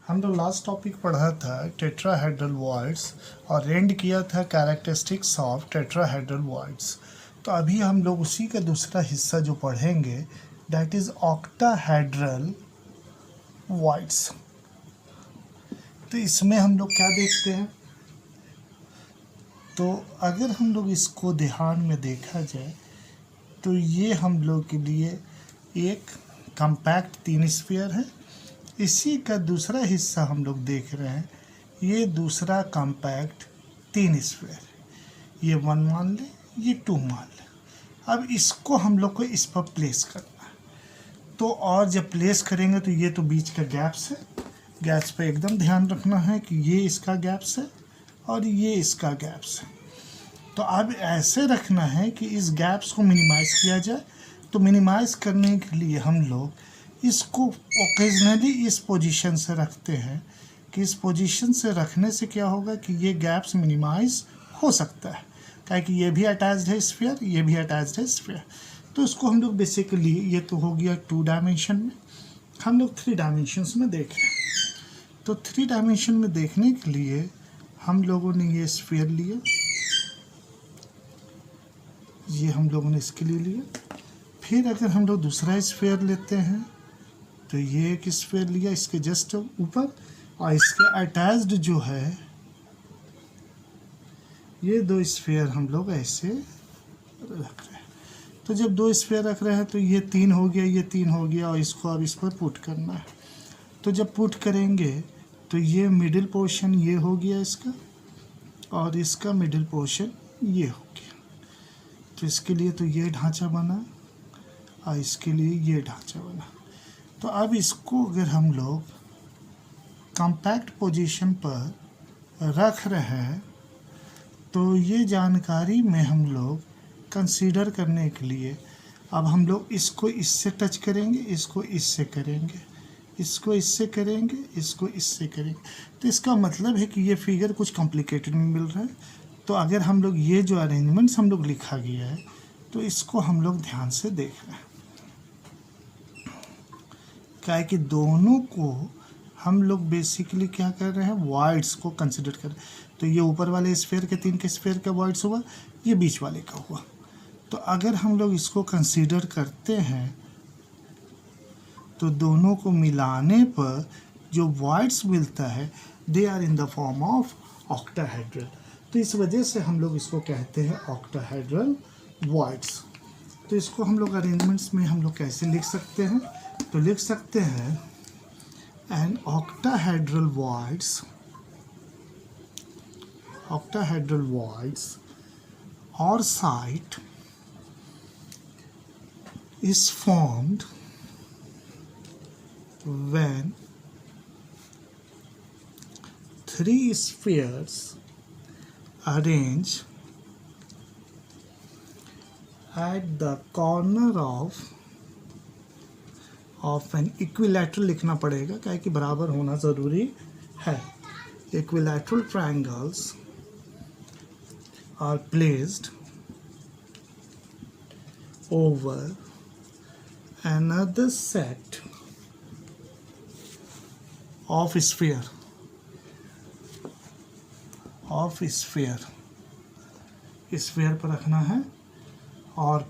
हम लोग last topic पढ़ा था टेट्राहेड्रल वॉइड्स और एंड किया था कैरेक्टरिस्टिक्स ऑफ टेट्राहेड्रल वॉइड्स। तो अभी हम लोग उसी का दूसरा हिस्सा जो पढ़ेंगे दैट इज़ ऑक्टाहेड्रल वॉइड्स। तो इसमें हम लोग क्या देखते हैं, तो अगर हम लोग इसको ध्यान में देखा जाए तो ये हम लोग के लिए एक कॉम्पैक्ट तीन स्फीयर है। इसी का दूसरा हिस्सा हम लोग देख रहे हैं, ये दूसरा कॉम्पैक्ट तीन स्फीयर है। ये 1 मान लें, ये 2 मान लें। अब इसको हम लोग को इस पर प्लेस करना है। तो और जब प्लेस करेंगे तो ये तो बीच का गैप्स है, गैप्स पे एकदम ध्यान रखना है कि ये इसका गैप्स है और ये इसका गैप्स है। तो अब ऐसे रखना है कि इस गैप्स को मिनिमाइज़ किया जाए। तो मिनिमाइज़ करने के लिए हम लोग इसको ओकेजनली इस पोजीशन से रखते हैं कि इस पोजीशन से रखने से क्या होगा कि ये गैप्स मिनिमाइज हो सकता है, क्योंकि ये भी अटैच्ड है स्फीयर, ये भी अटैच्ड है स्फीयर। तो इसको हम लोग बेसिकली, ये तो हो गया 2 डायमेंशन में, हम लोग 3 डायमेंशंस में देख रहे हैं। तो 3 डायमेंशन में देखने के लिए हम लोगों ने ये स्फीयर लिया, ये हम लोगों ने इसके लिए लिया। फिर अगर हम लोग दूसरा स्फीयर लेते हैं तो ये एक स्फीयर लिया इसके जस्ट ऊपर, और इसके अटैच्ड जो है ये 2 स्फीयर हम लोग ऐसे रख रहे हैं। तो जब 2 स्फीयर रख रहे हैं तो ये 3 हो गया, ये 3 हो गया, और इसको अब इस पर पुट करना है। तो जब पुट करेंगे तो ये मिडिल पोर्शन ये हो गया इसका, और इसका मिडिल पोर्शन ये हो गया। तो इसके लिए तो ये ढांचा बना और इसके लिए ये ढांचा बना। तो अब इसको अगर हम लोग कॉम्पैक्ट पोजीशन पर रख रहे हैं तो ये जानकारी में हम लोग कंसीडर करने के लिए अब हम लोग इसको इससे टच करेंगे, इसको इससे करेंगे, इसको इससे करेंगे, इसको इससे करेंगे। तो इसका मतलब है कि ये फिगर कुछ कॉम्प्लिकेटेड में मिल रहा है। तो अगर हम लोग ये जो अरेंजमेंट्स हम लोग लिखा गया है तो इसको हम लोग ध्यान से देख रहे हैं, क्या है कि दोनों को हम लोग बेसिकली क्या कर रहे हैं, वॉइड्स को कंसिडर कर रहे हैं। तो ये ऊपर वाले स्फीयर के 3 के स्फीयर का वॉइड्स हुआ, ये बीच वाले का हुआ। तो अगर हम लोग इसको कंसिडर करते हैं तो दोनों को मिलाने पर जो वॉइड्स मिलता है they are in the form of octahedral. तो इस वजह से हम लोग इसको कहते हैं ऑक्टाहेड्रल वॉइड्स। तो इसको हम लोग अरेंजमेंट्स में हम लोग कैसे लिख सकते हैं, तो लिख सकते हैं N octahedral voids or site is formed when 3 spheres arrange at the corner of an equilateral लिखना पड़ेगा, क्या कि बराबर होना ज़रूरी है। Equilateral triangles are placed over another set of sphere पर रखना है और